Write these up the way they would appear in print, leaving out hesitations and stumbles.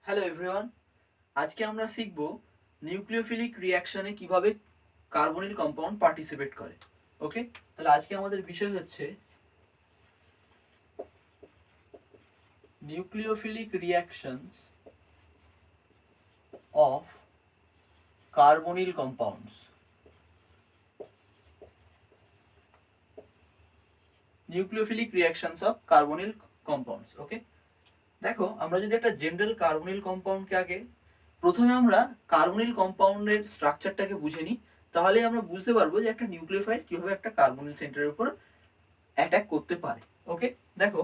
Hello everyone, আজকে আমরা শিখব নিউক্লিওফিলিক রিঅ্যাকশনে কিভাবে কার্বনিল কম্পাউন্ড পার্টিসিপেট করে। ওকে, তাহলে আজকে আমাদের বিষয় হচ্ছে nucleophilic reactions of carbonyl compounds. Nucleophilic reactions of carbonyl compounds. Okay, দেখো আমরা যদি একটা জেনারেল কার্বনিল কম্পাউন্ডকে আগে প্রথমে আমরা কার্বনিল কম্পাউন্ডের স্ট্রাকচারটাকে বুঝে নিই, তাহলে আমরা বুঝতে পারবো যে একটা নিউক্লিওফাইল কিভাবে একটা কার্বনিল সেন্টারের উপর অ্যাটাক করতে পারে। ওকে, দেখো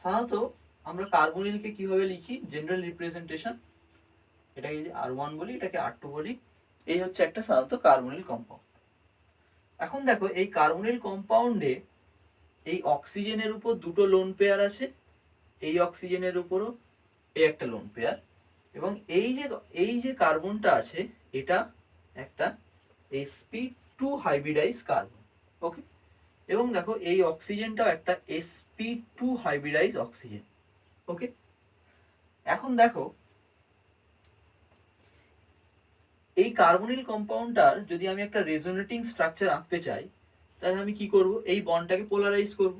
সাধারণত আমরা কার্বনিলকে কিভাবে লিখি, জেনারেল রিপ্রেজেন্টেশন, এটাকে যদি R1 বলি, এটাকে R2 বলি, এই হচ্ছে একটা সাধারণত কার্বনিল কম্পাউন্ড। এখন দেখো এই কার্বনিল কম্পাউন্ডে এই অক্সিজেনের উপর দুটো লোন পেয়ার আছে, এই অক্সিজেনের উপরও এই একটা লোন পেয়ার, এবং এই যে কার্বনটা আছে এটা একটা sp2 হাইব্রিডাইজ কার্বন। ওকে, এবং দেখো এই অক্সিজেনটাও একটা sp2 হাইব্রিডাইজ অক্সিজেন। ওকে, এখন দেখো এই কার্বনিল কম্পাউন্ডটার যদি আমি একটা রেজোনেটিং স্ট্রাকচার আঁকতে চাই, তাহলে আমি কি করব, এই বন্ডটাকে পোলারাইজ করব।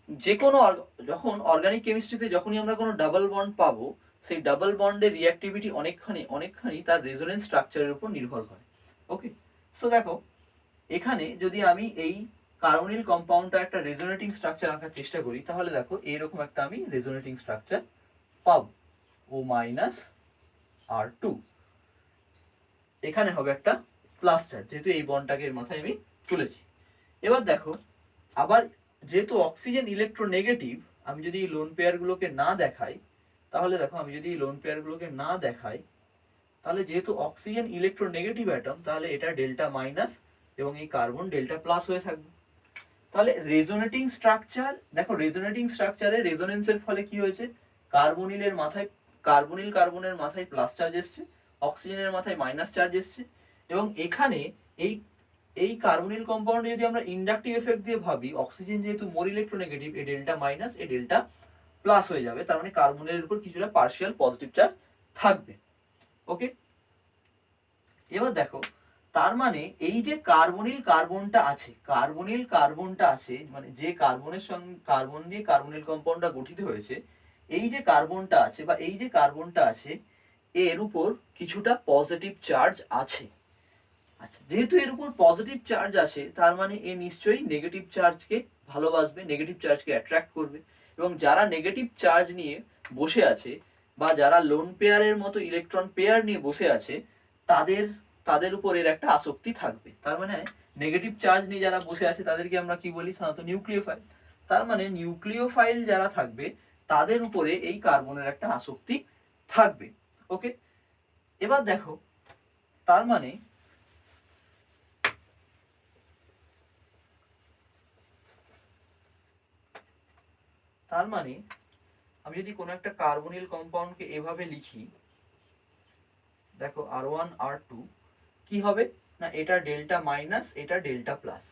যে কোনো যখন অর্গানিক কেমিস্ট্রিতে যখনই আমরা কোনো ডাবল বন্ড পাবো, সেই ডাবল বন্ডের রিঅ্যাক্টিভিটি অনেকখানি তার রেজোনেন্স স্ট্রাকচারের উপর নির্ভর করে। ওকে, সো দেখো এখানে যদি আমি এই কার্বনিল কম্পাউন্ডটা একটা রেজোনেটিং স্ট্রাকচার আঁকার চেষ্টা করি, তাহলে দেখো এইরকম একটা আমি রেজোনেটিং স্ট্রাকচার পাবো, O-R2। এখানে হবে একটা প্লাস চার্জ, যেহেতু এই বন্ডটাকে এর মাথায় আমি তুলেছি। এবার দেখো আবার যেহেতু অক্সিজেন ইলেকট্রোনেগেটিভ, আমি যদি এই লোন পেয়ারগুলোকে না দেখাই, তাহলে দেখো আমি যদি এই লোন পেয়ারগুলোকে না দেখাই, তাহলে যেহেতু অক্সিজেন ইলেকট্রোনেগেটিভ অ্যাটম, তাহলে এটা ডেল্টা মাইনাস এবং এই কার্বন ডেল্টা প্লাস হয়ে থাকবে। তাহলে রেজোনেটিং স্ট্রাকচার, দেখো রেজোনেটিং স্ট্রাকচারে রেজোনেন্সের ফলে কি হয়েছে, কার্বনের মাথায় প্লাস চার্জ এসছে, অক্সিজেনের মাথায় মাইনাস চার্জ এসছে, এবং এখানে এই এই কার্বনিল কম্পাউন্ডে যদি আমরা ইন্ডাকটিভ এফেক্ট দিয়ে ভাবি, অক্সিজেন যেহেতু মোর ইলেকট্রোনেগেটিভ, এ ডেল্টা মাইনাস এ ডেল্টা প্লাস হয়ে যাবে, তার মানে কার্বনের উপর কিছুটা পার্শিয়াল পজিটিভ চার্জ থাকবে। ওকে, এবার দেখো তার মানে এই যে কার্বনিল কার্বনটা আছে, মানে যে কার্বনের সঙ্গে কার্বন দিয়ে কার্বনিল কম্পাউন্ডটা গঠিত হয়েছে, এই যে কার্বনটা আছে বা এই যে কার্বনটা আছে, এর উপর কিছুটা পজিটিভ চার্জ আছে। আচ্ছা, যেহেতু এর উপর পজিটিভ চার্জ আছে, তার মানে এ নিশ্চয়ই নেগেটিভ চার্জকে ভালোবাসবে, নেগেটিভ চার্জকে অ্যাট্রাক্ট করবে, এবং যারা নেগেটিভ চার্জ নিয়ে বসে আছে বা যারা লোন পেয়ারের মতো ইলেকট্রন পেয়ার নিয়ে বসে আছে, তাদের তাদের উপর এর একটা আসক্তি থাকবে। তার মানে নেগেটিভ চার্জ নিয়ে যারা বসে আছে তাদেরকে আমরা কি বলি, সাধারণত নিউক্লিওফাইল। তার মানে নিউক্লিওফাইল যারা থাকবে তাদের উপরে এই কার্বনের একটা আসক্তি থাকবে। ওকে, এবার দেখো তার মানে তার মানে আমি যদি কোনো একটা কার্বনিল কম্পাউন্ডকে এভাবে লিখি, দেখো R1 R2, কি হবে না, এটা ডেল্টা মাইনাস, এটা ডেল্টা প্লাস।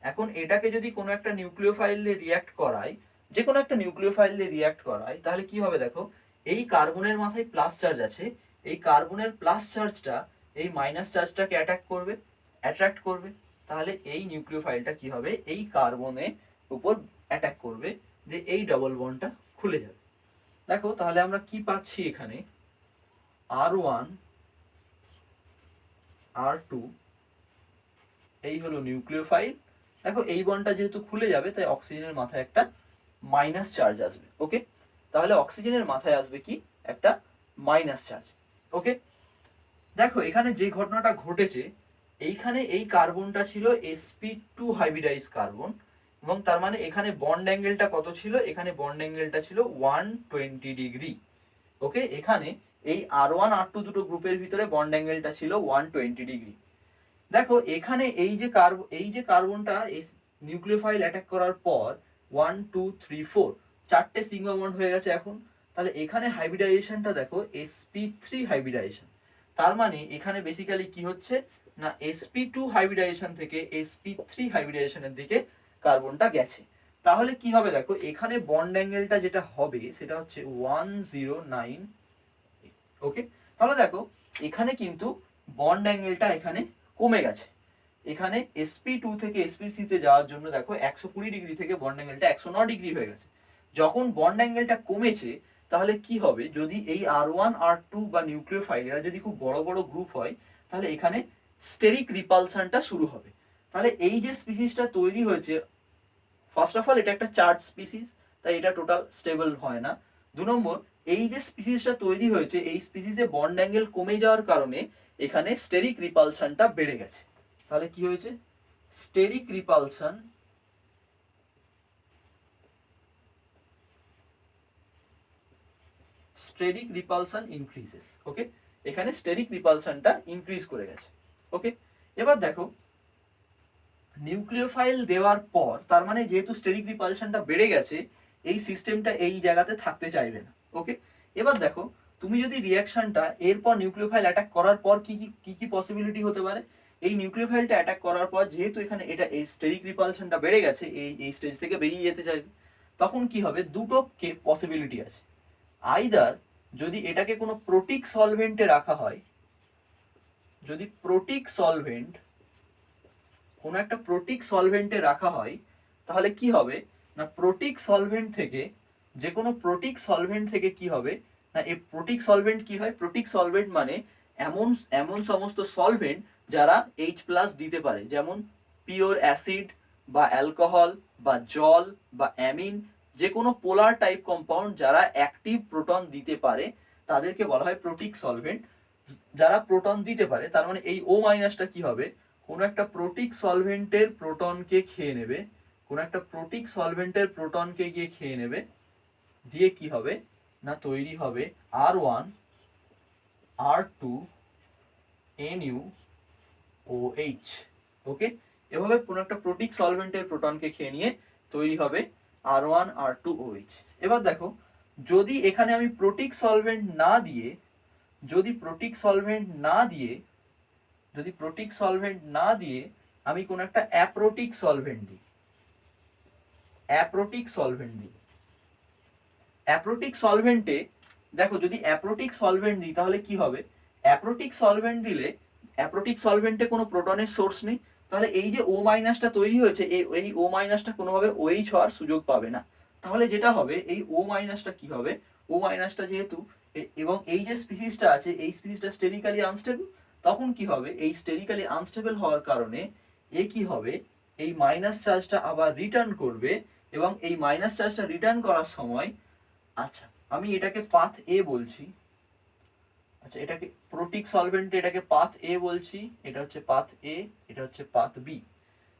এখন এটাকে যদি কোনো একটা নিউক্লিওফাইল দিয়ে রিঅ্যাক্ট করাই, যে কোনো একটা নিউক্লিওফাইল দিয়ে রিঅ্যাক্ট করাই, তাহলে কি হবে, দেখো এই কার্বনের মাথায় প্লাস চার্জ আছে, এই কার্বনের প্লাস চার্জটা এই মাইনাস চার্জটাকে অ্যাট্রাক্ট করবে, তাহলে এই নিউক্লিওফাইলটা কি হবে, এই কার্বনের উপর অ্যাটাক করবে, যে এই ডবল বন্ডটা খুলে যাবে। দেখো তাহলে আমরা কি পাচ্ছি এখানে, R1 R2, এই হলো নিউক্লিওফাইল। দেখো এই বন্ডটা যেহেতু খুলে যাবে, তাই অক্সিজেনের মাথায় একটা মাইনাস চার্জ আসবে। ওকে, তাহলে অক্সিজেনের মাথায় আসবে কি, একটা মাইনাস চার্জ। ওকে, দেখো এখানে যে ঘটনাটা ঘটেছে, এইখানে এই কার্বনটা ছিল sp2 হাইব্রিডাইজ কার্বন, এবং তার মানে এখানে বন্ড অ্যাঙ্গেলটা কত ছিল, এখানে বন্ড অ্যাঙ্গেলটা ছিল 120 ডিগ্রি। ওকে, এখানে এই R1 R2 দুটো গ্রুপের ভিতরে বন্ড অ্যাঙ্গেলটা ছিল 120 ডিগ্রি। দেখো এখানে এই যে কার্বনটা এই নিউক্লিওফাইল অ্যাটাক করার পর 1 2 3 4 চারটে সিগমা বন্ড হয়ে গেছে এখন। তাহলে এখানে হাইব্রিডাইজেশনটা দেখো sp3 হাইব্রিডাইজেশন। তার মানে এখানে বেসিক্যালি কি হচ্ছে না, sp2 হাইব্রিডাইজেশন থেকে sp3 হাইব্রিডাইজেশনের দিকে কার্বনটা গেছে। তাহলে কি হবে দেখো, এখানে বন্ড অ্যাঙ্গেলটা যেটা হবে সেটা হচ্ছে 109। ওকে, তাহলে দেখো এখানে কিন্তু বন্ড অ্যাঙ্গেলটা এখানে কমে গেছে। এখানে sp2 থেকে sp3 তে যাওয়ার জন্য দেখো 120 ডিগ্রি থেকে বন্ড অ্যাঙ্গেলটা 109 ডিগ্রি হয়ে গেছে। যখন বন্ড অ্যাঙ্গেলটা কমেছে তাহলে কি হবে, যদি এই R1 R2 বা নিউক্লিওফাইল এরা যদি খুব বড় বড় গ্রুপ হয় তাহলে এখানে স্টেরিক রিপালশনটা শুরু হবে। তাহলে এই যে স্পিসিসটা তৈরি হয়েছে, ফার্স্ট অফ অল এটা একটা চার্জ স্পিসিস, তাই এটা টোটাল স্টেবল হয় না। 2 নম্বর, এই যে স্পিসিসটা তৈরি হয়েছে এই স্পিসিসে বন্ড অ্যাঙ্গেল কমে যাওয়ার কারণে এখানে স্টেরিক রিপালশনটা বেড়ে গেছে। তাহলে কি হয়েছে, স্টেরিক রিপালশন ইনক্রিজেস। ওকে, এখানে স্টেরিক রিপালশনটা ইনক্রিজ করে গেছে। ওকে, এবার দেখো নিউক্লিওফাইল দেওয়ার পর, তার মানে যেহেতু স্টেরিক রিপালশনটা বেড়ে গেছে এই সিস্টেমটা এই জায়গাতে থাকতে চাইবে না। ওকে, এবার দেখো তুমি যদি রিয়াকশনটা এরপর নিউক্লিওফাইল অ্যাটাক করার পর কি কি পসিবিলিটি হতে পারে, এই নিউক্লিওফাইলটা অ্যাটাক করার পর যেহেতু এখানে এটা এই স্টেরিক রিপালশনটা বেড়ে গেছে এই স্টেজ থেকে বেরিয়ে যেতে চাইবে, তখন কি হবে, দুটো পসিবিলিটি আছে। আইদার যদি এটাকে কোনো প্রোটিক সলভেন্টে রাখা হয়, যদি প্রোটিক সলভেন্ট কোনো একটা প্রোটিক সলভেন্টে রাখা হয় তাহলে কি হবে না, প্রোটিক সলভেন্ট থেকে যে কোনো প্রোটিক সলভেন্ট থেকে কি হবে না, এই প্রোটিক সলভেন্ট কি হয়, প্রোটিক সলভেন্ট মানে এমন এমন সমস্ত সলভেন্ট যারা H+ দিতে পারে, যেমন পিওর অ্যাসিড বা অ্যালকোহল বা জল বা অ্যামিন, যে কোনো পোলার টাইপ কম্পাউন্ড যারা অ্যাক্টিভ প্রোটন দিতে পারে তাদেরকে বলা হয় প্রোটিক সলভেন্ট। যারা প্রোটন দিতে পারে তার মানে এই O- কি হবে, কোনো একটা প্রোটিক সলভেন্টের প্রোটনকে খেয়ে নেবে, কোনো একটা প্রোটিক সলভেন্টের প্রোটনকে গিয়ে খেয়ে নেবে, দিয়ে কি হবে না তৈরি হবে R1 R2 NuOH। ওকে, এভাবে কোনো একটা প্রোটিক সলভেন্টের প্রোটনকে খেয়ে নিয়ে তৈরি হবে R1 R2OH। এবার দেখো যদি এখানে আমি প্রোটিক সলভেন্ট না দিয়ে, যদি প্রোটিক সলভেন্ট না দিয়ে আমি কোনো একটা অ্যাপ্রোটিক সলভেন্ট দিই, অ্যাপ্রোটিক সলভেন্টে দেখো যদি অ্যাপ্রোটিক সলভেন্ট দিই তাহলে কি হবে, অ্যাপ্রোটিক সলভেন্ট দিলে অ্যাপ্রোটিক সলভেন্টে কোনো প্রোটনের সোর্স নেই, তাহলে এই যে O- তৈরি হয়েছে এই O- কোনোভাবে OH হওয়ার সুযোগ পাবে না। তাহলে যেটা হবে এই O- কি হবে, O- যেহেতু এবং এই যে স্পিসিসটা আছে এই স্পিসিসটা স্টেরিক্যালি আনস্টেবল, তখন কি হবে, এই স্টেরিক্যালি আনস্টেবল হওয়ার কারণে এ কি হবে, এই মাইনাস চার্জটা আবার রিটার্ন করবে, এবং এই মাইনাস চার্জটা রিটার্ন করার সময়, আচ্ছা আমি এটাকে পাথ এ বলছি, আচ্ছা এটাকে প্রোটিক সলভেন্টে এটাকে পাথ এ বলছি, এটা হচ্ছে পাথ এ, এটা হচ্ছে পাথ বি।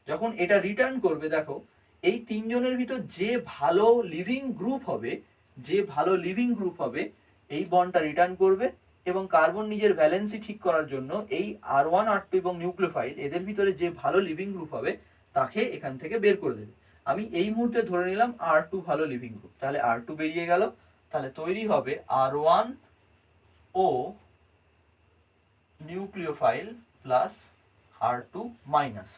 যখন এটা রিটার্ন করবে দেখো এই তিনজনের ভিতর যে ভালো লিভিং গ্রুপ হবে এই বন্ডটা রিটার্ন করবে, এবং কার্বন নিজের ভ্যালেন্সি ঠিক করার জন্য এই R1 R2 এবং নিউক্লিওফাইল এদের ভিতরে যে ভালো লিভিং গ্রুপ হবে তাকে এখান থেকে বের করে দেবে। আমি এই মুহূর্তে ধরে নিলাম R2 ভালো লিভিং গ্রুপ, তাহলে R2 বেরিয়ে গেল, তাহলে তৈরি হবে R1 ও নিউক্লিওফাইল প্লাস R2 মাইনাস।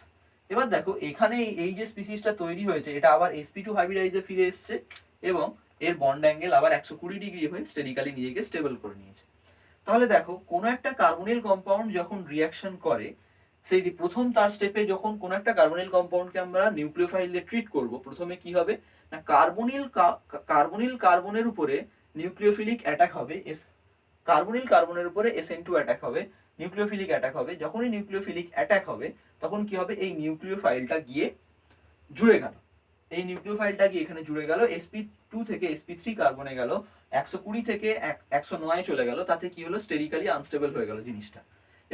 এবার দেখো এখানে এই যে স্পিসিসটা তৈরি হয়েছে এটা আবার sp2 হাইব্রিডাইজে ফিরে এসছে এবং এর বন্ড অ্যাঙ্গেল আবার 120 ডিগ্রি হয়ে স্টেরিক্যালি নিজেকে স্টেবল করে নিয়েছে। তাহলে দেখো কোনো একটা কার্বনিল কম্পাউন্ড যখন রিঅ্যাকশন করে, সেই প্রথম তার স্টেপে যখন কোনো একটা কার্বনিল কম্পাউন্ডকে আমরা নিউক্লিওফাইল দিয়ে ট্রিট করব, প্রথমে কি হবে না কার্বনের উপরে নিউক্লিওফিলিক অ্যাটাক হবে, কার্বনের উপরে SN2 অ্যাটাক হবে, নিউক্লিওফিলিক অ্যাটাক হবে। যখনই নিউক্লিওফিলিক অ্যাটাক হবে তখন কি হবে, এই নিউক্লিওফাইলটা গিয়ে জুড়ে গেল, এই নিউক্লিওফাইলটা গিয়ে এখানে জুড়ে গেল, sp2 থেকে sp3 কার্বনে গেল, 120 থেকে 109 চলে গেল, তাতে কি হলো, স্টেরিক্যালি আনস্টেবল হয়ে গেল জিনিসটা।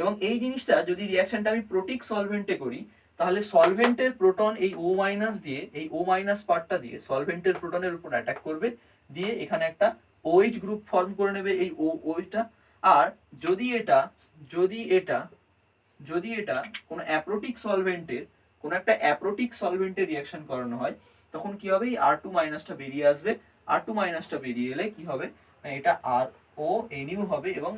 এবং এই জিনিসটা যদি রিঅ্যাকশনটা আমি প্রোটিক সলভেন্টে করি তাহলে সলভেন্টের প্রোটন এই O- দিয়ে, এই O- পার্টটা দিয়ে সলভেন্টের প্রোটনের উপর অ্যাটাক করবে, দিয়ে এখানে একটা OH গ্রুপ ফর্ম করে নেবে এই OH-টা। আর যদি এটা কোনো অ্যাপ্রোটিক সলভেন্টের রিঅ্যাকশন করানো হয় তখন কি হবে, এই R2 মাইনাসটা বেরিয়ে আসবে, R2 মাইনাসটা বেরিয়ে এলে কি হবে, এটা RONU হবে এবং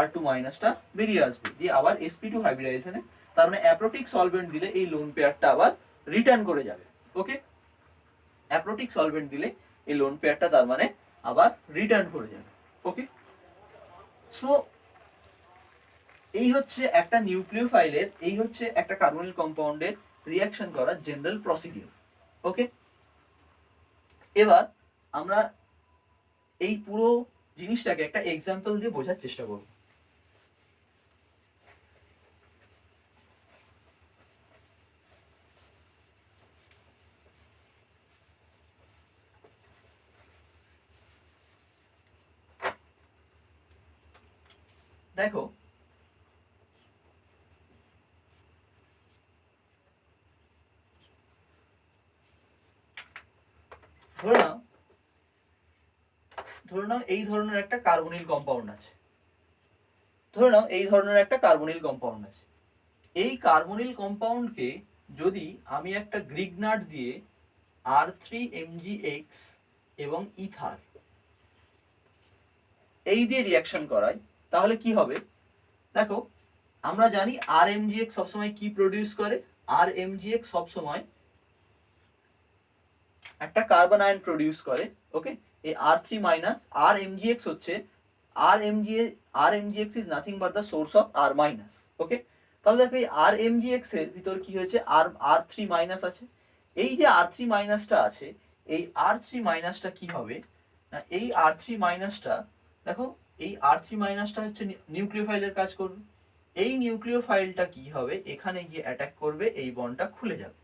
R2 মাইনাসটা বেরিয়ে আসবে, দিয়ে আবার sp2 হাইব্রিডাইজেশনে, তার মানে অ্যাপ্রোটিক সলভেন্ট দিলে এই লোন পেয়ারটা আবার রিটার্ন করে যাবে। ওকে, অ্যাপ্রোটিক সলভেন্ট দিলে এই লোন পেয়ারটা তার মানে আবার রিটার্ন করে যাবে। ওকে, সো এই হচ্ছে একটা নিউক্লিওফাইলের, এই হচ্ছে একটা কার্বনিল কম্পাউন্ডের রিয়াকশন করার জেনারেল প্রসিডিউর। ওকে, এবার আমরা এই পুরো জিনিসটাকে একটা এক্সাম্পল দিয়ে বোঝার চেষ্টা করব। দেখো ধরে নাও এই ধরনের একটা কার্বনিল কম্পাউন্ড আছে, ধরে নাও এই ধরনের একটা কার্বনিল কম্পাউন্ড আছে। এই কার্বনিল কম্পাউন্ডকে যদি আমি একটা গ্রিগনাট দিয়ে R3MgX এবং ইথার এই দিয়ে রিয়াকশন করাই, তাহলে কি হবে? দেখো আমরা জানি RMgX সবসময় কি প্রডিউস করে, RMgX সবসময় একটা কার্বন আয়ন প্রডিউস করে। ওকে, এই R3 মাইনাস RMgX হচ্ছে RMgX is nothing but the source of R minus. Okay, তাহলে দেখো এই RMgX এর ভিতর কি হয়েছে, R3 মাইনাস আছে। এই যে R3 মাইনাসটা আছে, এই R3 মাইনাসটা কি হবে না, এই R3 মাইনাসটা দেখো, এই R3 মাইনাসটা হচ্ছে নিউক্লিওফাইলের কাজ করবে। এই নিউক্লিওফাইলটা কি হবে, এখানে গিয়ে অ্যাটাক করবে, এই বন্ডটা খুলে যাবে,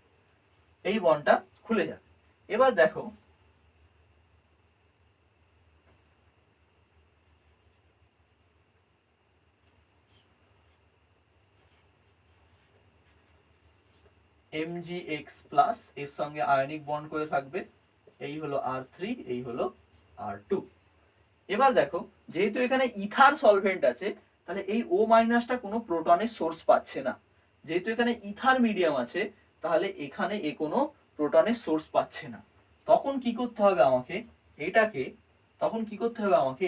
এই বন্ডটা খুলে যাবে। এবার দেখো MgX প্লাস এর সঙ্গে আয়নিক বন্ড করে থাকবে, এই হলো R3, এই হলো R2। এবার দেখো যেহেতু এখানে ইথার সলভেন্ট আছে, তাহলে এই O মাইনাসটা কোনো প্রোটনের সোর্স পাচ্ছে না। যেহেতু এখানে ইথার মিডিয়াম আছে, তাহলে এখানে এ কোনো প্রোটনের সোর্স পাচ্ছে না। তখন কি করতে হবে আমাকে, এটাকে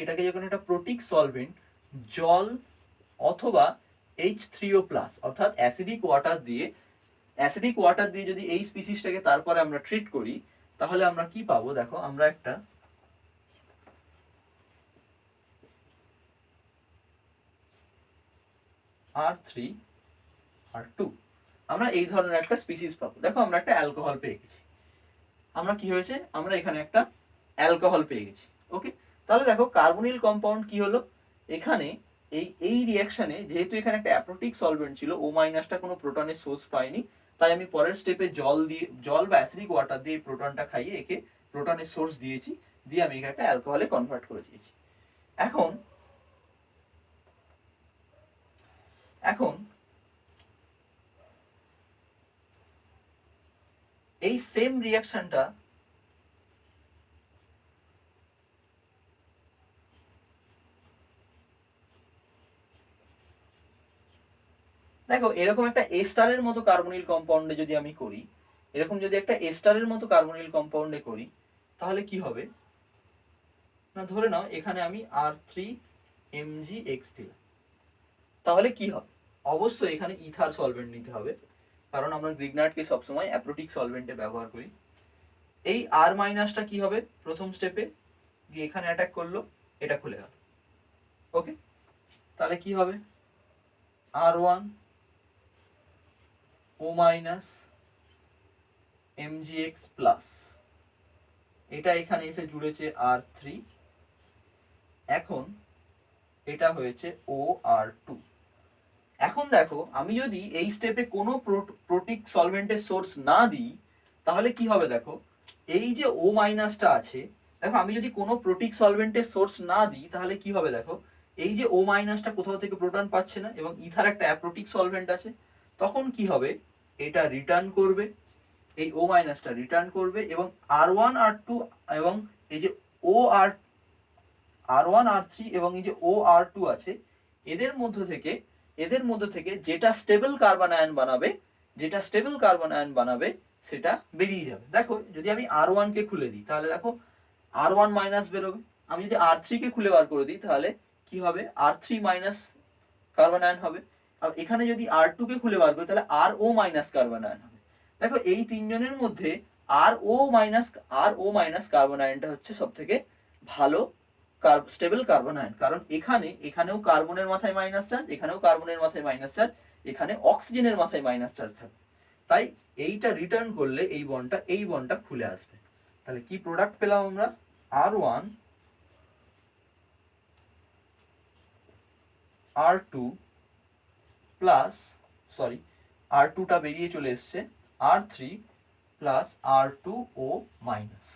এটাকে যখন একটা প্রোটিক সলভেন্ট জল অথবা H3O প্লাস অর্থাৎ অ্যাসিডিক ওয়াটার দিয়ে যদি এই স্পিসিসটাকে তারপরে আমরা ট্রিট করি, তাহলে আমরা কি পাবো? দেখো আমরা একটা R3 R2 আমরা এই ধরনের একটা স্পিসিস পাবো। দেখো আমরা একটা অ্যালকোহল পেয়ে গেছি, আমরা কি হয়েছে, আমরা এখানে একটা অ্যালকোহল পেয়ে গেছি। ওকে, তাহলে দেখো কার্বনিল কম্পাউন্ড কি হলো, এখানে এই রিঅ্যাকশনে যেহেতু এখানে একটা অ্যাপ্রোটিক সলভেন্ট ছিল, O মাইনাসটা কোনো প্রোটনের সোর্স পায়নি, তাই আমি পরের স্টেপে জল বা অ্যাসিডিক ওয়াটার দিয়ে প্রোটনটা খাইয়ে একে প্রোটনের সোর্স দিয়েছি, দিয়ে আমি এখানে একটা অ্যালকোহলে কনভার্ট করে দিয়েছি। এখন এই সেম রিঅ্যাকশনটা দেখো এরকম একটা এস্টারের মতো কার্বনিল কম্পাউন্ডে যদি আমি করি, এরকম যদি একটা এস্টারের মতো কার্বনিল কম্পাউন্ডে করি, তাহলে কি হবে না, ধরে নাও এখানে আমি R3MgX দিলাম, তাহলে কি হবে? অবশ্যই এখানে ইথার সলভেন্ট নিতে হবে, কারণ আমরা গ্রিগনাটকে সবসময় অ্যাপ্রোটিক সলভেন্টে ব্যবহার করি। এই R মাইনাসটা কি হবে, প্রথম স্টেপে গিয়ে এখানে অ্যাটাক করলো, এটা খুলে গেল। ওকে, তাহলে কি হবে, R1 O minus MgX plus, এটা এখানে এসে জুড়েছে R3, এখন এটা হয়েছে OR2। এখন দেখো আমি যদি এই স্টেপে কোনো প্রোটিক সলভেন্টের সোর্স না দিই, তাহলে কি হবে? দেখো এই যে O মাইনাসটা আছে, দেখো আমি যদি কোনো প্রোটিক সলভেন্টের সোর্স না দিই, তাহলে কি হবে? দেখো এই যে O মাইনাসটা কোথাও থেকে প্রোটন পাচ্ছে না এবং ইথার একটা অ্যাপ্রোটিক সলভেন্ট আছে, তখন কি হবে, এটা রিটার্ন করবে, এই O মাইনাসটা রিটার্ন করবে এবং R1 R2 এবং এই যে R1 R3 এবং এই যে OR2 আছে, এদের মধ্য থেকে যেটা স্টেবল কার্বন আয়ন বানাবে সেটা বেরিয়ে যাবে। দেখো যদি আমি R1 কে খুলে দিই, তাহলে দেখো R1 মাইনাস বেরোবে। আমি যদি R3 কে খুলে বার করে দিই, তাহলে কি হবে, R3 মাইনাস কার্বন আয়ন হবে। আর এখানে যদি R2 কে খুলে বার করি, তাহলে RO মাইনাস কার্বন আয়ন হবে। দেখো এই তিনজনের মধ্যে আর ও মাইনাস কার্বন আয়নটা হচ্ছে সব থেকে ভালো স্টেবল কার্বন আয়ন, কারণ এখানেও কার্বনের মাথায় মাইনাস চার্জ, এখানেও কার্বনের মাথায় মাইনাস চার্জ, এখানে অক্সিজেনের মাথায় মাইনাস চার্জ থাকবে। তাই এইটা রিটার্ন করলে এই বন্ডটা খুলে আসবে। তাহলে কি প্রোডাক্ট পেলাম আমরা? R1 R2 প্লাস, সরি R2টা বেরিয়ে চলে এসছে, R3 plus R2O minus,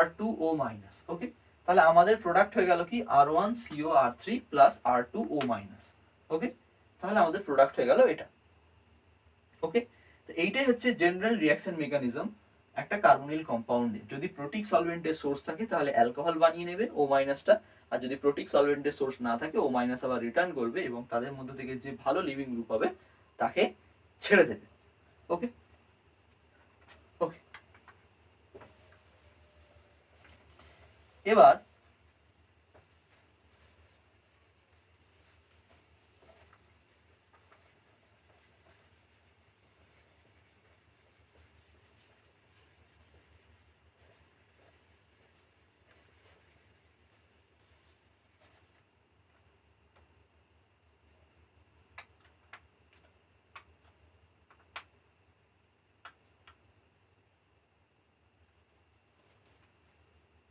R2O minus. Okay, তাহলে আমাদের প্রোডাক্ট হয়ে গেল কি R1COR3 plus R2O minus. Okay, তাহলে আমাদের প্রোডাক্ট হয়ে গেল এটা। ওকে, তো এইটাই হচ্ছে জেনারেল রিঅ্যাকশন মেকানিজম একটা কার্বনিল কম্পাউন্ডে। যদি প্রোটিক সলভেন্টের সোর্স থাকে তাহলে অ্যালকোহল বানিয়ে নেবে O মাইনাসটা, আর যদি প্রোটিক সলভেন্টের সোর্স না থাকে O মাইনাস আবার রিটার্ন করবে এবং তাদের মধ্যে থেকে যে ভালো লিভিং গ্রুপ হবে তাকে ছেড়ে দেবে। ওকে ওকে, এবার